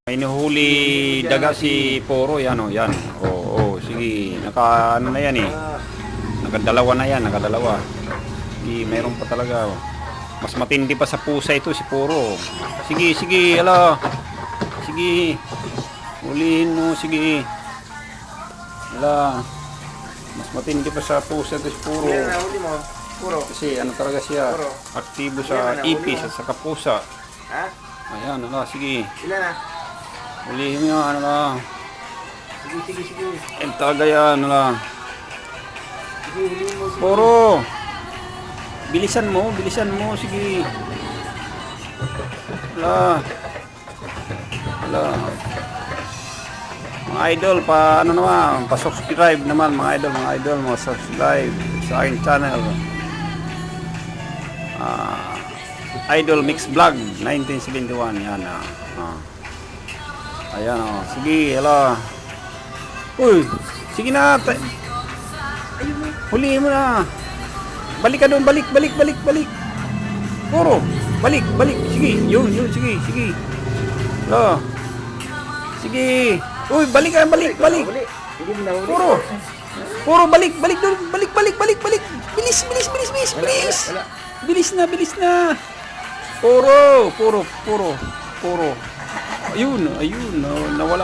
May nahuli daga si Poro, yan o, yan. Oo, sige, ano na yan eh. Nakadalawa na yan, nakadalawa. Sige, mayroon pa talaga. Mas matindi pa sa pusa ito si Poro. Sige, sige, ala. Sige. Hulihin mo, sige. Ala. Mas matindi pa sa pusa ito si Poro. Huli mo, Puro. Kasi ano talaga siya, aktibo sa ipis at sa kapusa. Ha? Ayan, ala, sige. Ilan na? Hulihin mo, ano lang. Sige. Ang talaga yan, ano lang. Sige, huli mo. Sige. Poro. Bilisan mo, sige. Ala. Ala. Mga idol, ano naman, pa-subscribe naman mga idol, subscribe sa aking channel. Idol Mix Vlog 1971, yan ayan sige, ala. Uy, sige na. Huliin mo na. Balik ka doon, balik. Puro, balik. Sige, yun, sige. Ala. Sige. Uy, balik. Huli. Hindi mo na huli. Puro, balik doon, balik. Bilis. Wala. Bilis na. Puro. Ayun, nawala.